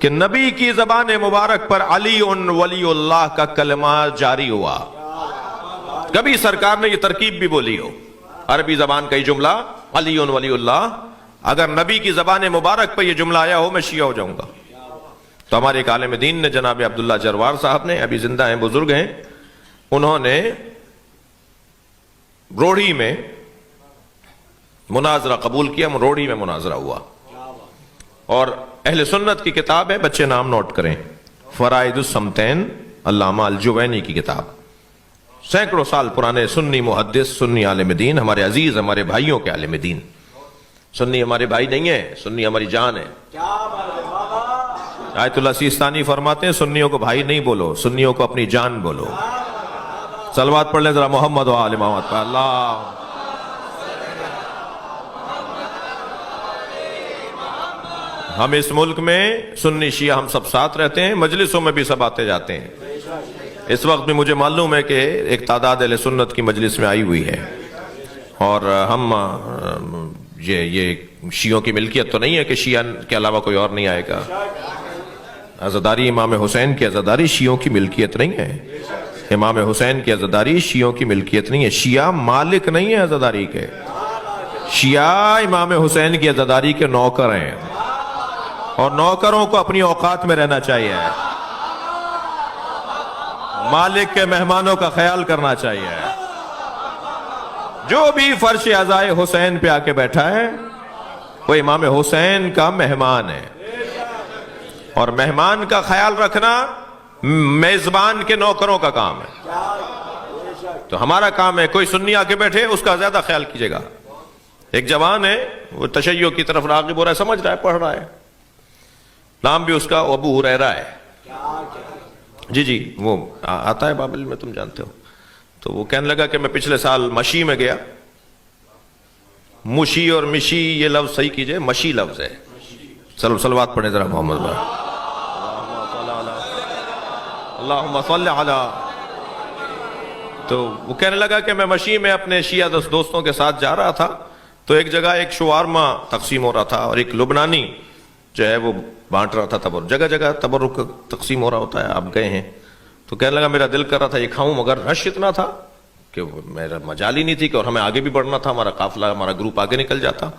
کہ نبی کی زبان مبارک پر علی ولی اللہ کا کلمہ جاری ہوا. کبھی سرکار نے یہ ترکیب بھی بولی ہو عربی زبان کا یہ جملہ علی ولی اللہ، اگر نبی کی زبان مبارک پر یہ جملہ آیا ہو میں شیعہ ہو جاؤں گا. تو ہمارے ایک عالم دین نے جناب عبداللہ جروار صاحب نے، ابھی زندہ ہیں، بزرگ ہیں، انہوں نے روڑی میں مناظرہ قبول کیا. روڑی میں مناظرہ ہوا اور اہل سنت کی کتاب ہے، بچے نام نوٹ کریں، فرائض السمتین، علامہ الجوینی کی کتاب، سینکڑوں سال پرانے سنی محدث، سنی عالم دین، ہمارے عزیز، ہمارے بھائیوں کے عالم دین. سنی ہمارے بھائی نہیں ہیں، سنی ہماری جان ہے. آیت اللہ سیستانی فرماتے ہیں سنیوں کو بھائی نہیں بولو، سنیوں کو اپنی جان بولو. صلوات پڑھ لیں ذرا محمد و آل محمد پر. اللہ ہم اس ملک میں سنی شیعہ ہم سب ساتھ رہتے ہیں، مجلسوں میں بھی سب آتے جاتے ہیں. اس وقت بھی مجھے معلوم ہے کہ ایک تعداد اہل سنت کی مجلس میں آئی ہوئی ہے، اور ہم یہ شیعوں کی ملکیت تو نہیں ہے کہ شیعہ کے علاوہ کوئی اور نہیں آئے گا. عزاداری امام حسین کی عزاداری شیعوں کی ملکیت نہیں ہے. امام حسین کی عزاداری شیعوں کی ملکیت نہیں ہے. شیعہ مالک نہیں ہے عزاداری کے، شیعہ امام حسین کی عزاداری کے نوکر ہیں، اور نوکروں کو اپنی اوقات میں رہنا چاہیے، مالک کے مہمانوں کا خیال کرنا چاہیے. جو بھی فرش عزائے حسین پہ آ کے بیٹھا ہے وہ امام حسین کا مہمان ہے، اور مہمان کا خیال رکھنا میزبان کے نوکروں کا کام ہے. تو ہمارا کام ہے کوئی سنی آ کے بیٹھے اس کا زیادہ خیال کیجیے گا. ایک جوان ہے وہ تشیع کی طرف راغب ہو رہا ہے، سمجھ رہا ہے، پڑھ رہا ہے، نام بھی اس کا ابو ہریرہ ہے. جی وہ آتا ہے بابل میں، تم جانتے ہو. تو وہ کہنے لگا کہ میں پچھلے سال مشی میں گیا. مشی اور مشی یہ لفظ صحیح کیجئے، مشی لفظ ہے. صلوات پڑھیں ذرا محمد بھائی. اللہم صلی علی. تو وہ کہنے لگا کہ میں مشی میں اپنے شیعہ دوستوں کے ساتھ جا رہا تھا، تو ایک جگہ ایک شوارما تقسیم ہو رہا تھا، اور ایک لبنانی جو ہے وہ بانٹ رہا تھا تبرک. جگہ جگہ تبرک تقسیم ہو رہا ہوتا ہے، آپ گئے ہیں. تو کہنے لگا میرا دل کر رہا تھا یہ کھاؤں، مگر رش اتنا تھا کہ میرا مجال ہی نہیں تھی، کہ اور ہمیں آگے بھی بڑھنا تھا، ہمارا قافلہ، ہمارا گروپ آگے نکل جاتا.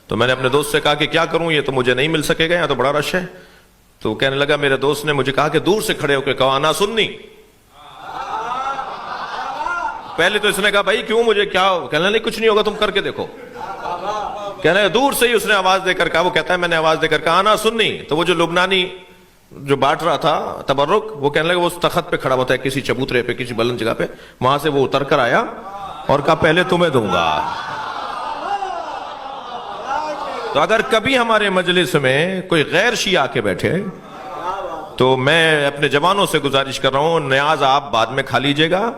تو میں نے اپنے دوست سے کہا کہ کیا کروں، یہ تو مجھے نہیں مل سکے گا، یہاں تو بڑا رش ہے. تو کہنے لگا میرے دوست نے مجھے کہا کہ دور سے کھڑے ہو کے کہا انا سنی. پہلے تو اس نے کہا بھائی کیوں، مجھے کیا؟ کہنے نہیں کچھ نہیں ہوگا، تم کر کے دیکھو. کہنے لگا دور سے ہی اس نے آواز دے کر کہا، وہ کہتا ہے میں نے آواز دے کر کہا انا سنی. تو وہ جو لبنانی جو بانٹ رہا تھا تبرک، وہ کہنے لگا وہ اس تخت پہ کھڑا ہوتا ہے کسی چبوترے پہ، کسی بلند جگہ پہ، وہاں سے وہ اتر کر آیا اور کہا پہلے تمہیں دوں گا. تو اگر کبھی ہمارے مجلس میں کوئی غیر شیعہ آ کے بیٹھے تو میں اپنے جوانوں سے گزارش کر رہا ہوں، نیاز آپ بعد میں کھا لیجئے گا،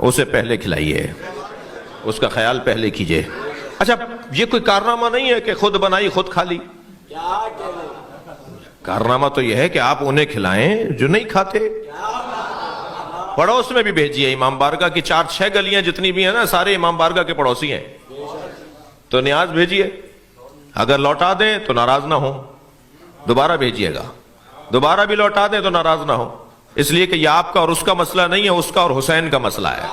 اسے پہلے کھلائیے، اس کا خیال پہلے کیجئے. اچھا یہ کوئی کارنامہ نہیں ہے کہ خود بنائی خود کھا لی. کارنامہ تو یہ ہے کہ آپ انہیں کھلائیں جو نہیں کھاتے. پڑوس میں بھی بھیجیے. امام بارگاہ کی 4-6 گلیاں جتنی بھی ہیں نا، سارے امام بارگاہ کے پڑوسی ہیں. تو نیاز بھیجیے، اگر لوٹا دیں تو ناراض نہ ہو، دوبارہ بھیجیے گا. دوبارہ بھی لوٹا دیں تو ناراض نہ ہو، اس لیے کہ یہ آپ کا اور اس کا مسئلہ نہیں ہے، اس کا اور حسین کا مسئلہ ہے.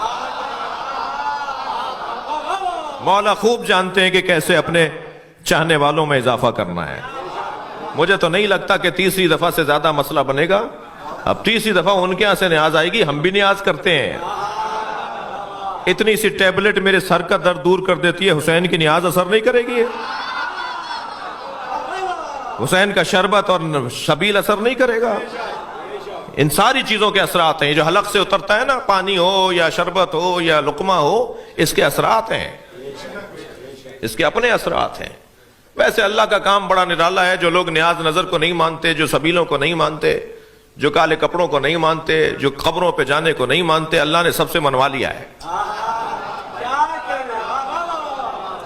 مولا خوب جانتے ہیں کہ کیسے اپنے چاہنے والوں میں اضافہ کرنا ہے. مجھے تو نہیں لگتا کہ تیسری دفعہ سے زیادہ مسئلہ بنے گا. اب تیسری دفعہ ان کے یہاں سے نیاز آئے گی، ہم بھی نیاز کرتے ہیں. اتنی سی ٹیبلٹ میرے سر کا درد دور کر دیتی ہے، حسین کی نیاز اثر نہیں کرے گی؟ حسین کا شربت اور شبیل اثر نہیں کرے گا؟ ان ساری چیزوں کے اثرات ہیں. جو حلق سے اترتا ہے نا، پانی ہو یا شربت ہو یا لقمہ ہو، اس کے اثرات ہیں، اس کے اپنے اثرات ہیں. ویسے اللہ کا کام بڑا نرالا ہے. جو لوگ نیاز نظر کو نہیں مانتے، جو سبیلوں کو نہیں مانتے، جو کالے کپڑوں کو نہیں مانتے، جو قبروں پہ جانے کو نہیں مانتے، اللہ نے سب سے منوا لیا ہے.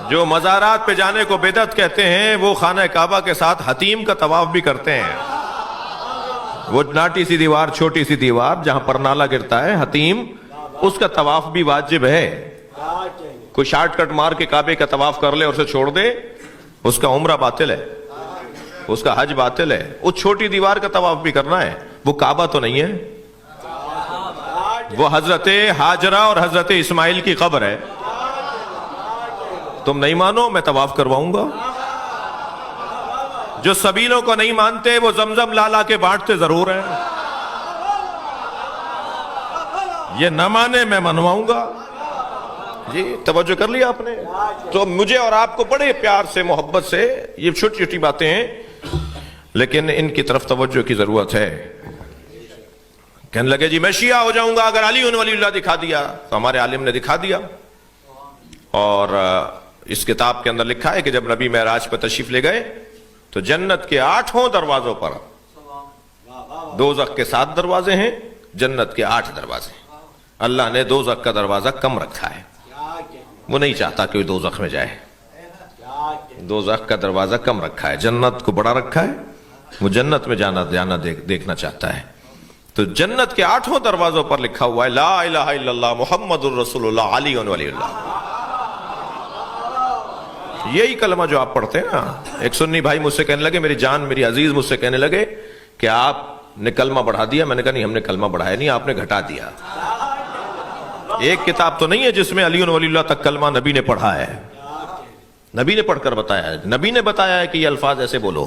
جو مزارات پہ جانے کو بدعت کہتے ہیں، وہ خانہ کعبہ کے ساتھ حتیم کا طواف بھی کرتے ہیں. وہ ناٹی سی دیوار، چھوٹی سی دیوار جہاں پر نالا گرتا ہے، حتیم، اس کا طواف بھی واجب ہے. کوئی شارٹ کٹ مار کے کعبے کا طواف کر لے اور اسے چھوڑ دے، اس کا عمرہ باطل ہے. اس کا حج باطل ہے. اس چھوٹی دیوار کا طواف بھی کرنا ہے, وہ کعبہ تو نہیں ہے, وہ حضرت ہاجرہ اور حضرت اسماعیل کی قبر ہے. تم نہیں مانو, میں طواف کرواؤں گا. جو سبیلوں کو نہیں مانتے وہ زمزم لالا کے بانٹتے ضرور ہیں. یہ نہ مانے میں منواؤں گا. جی توجہ کر لیا آپ نے. تو مجھے اور آپ کو بڑے پیار سے محبت سے یہ چھوٹی چھوٹی باتیں ہیں, لیکن ان کی طرف توجہ کی ضرورت ہے. کہنے لگے جی میں شیعہ ہو جاؤں گا اگر علی ولی اللہ دکھا دیا. تو ہمارے عالم نے دکھا دیا, اور اس کتاب کے اندر لکھا ہے کہ جب نبی معراج پر تشریف لے گئے تو جنت کے 8 دروازوں پر, دوزخ کے 7 دروازے ہیں, جنت کے 8 دروازے ہیں. اللہ نے دوزخ کا دروازہ کم رکھا ہے, وہ نہیں چاہتا کہ کوئی دوزخ میں جائے. دوزخ کا دروازہ کم رکھا ہے, جنت کو بڑا رکھا ہے, وہ جنت میں جانا دیکھنا چاہتا ہے. تو جنت کے 8 دروازوں پر لکھا ہوا ہے لا الہ الا اللہ محمد الرسول اللہ علی ولی اللہ. یہی کلمہ جو آپ پڑھتے ہیں نا. ایک سنی بھائی مجھ سے کہنے لگے, میری جان میری عزیز مجھ سے کہنے لگے کہ آپ نے کلمہ بڑھا دیا. میں نے کہا نہیں, ہم نے کلمہ بڑھایا نہیں, آپ نے گھٹا دیا. ایک کتاب تو نہیں ہے جس میں علی ولی اللہ تک کلمہ نبی نے پڑھا ہے. نبی نے پڑھ کر بتایا ہے, نبی نے بتایا ہے کہ یہ الفاظ ایسے بولو.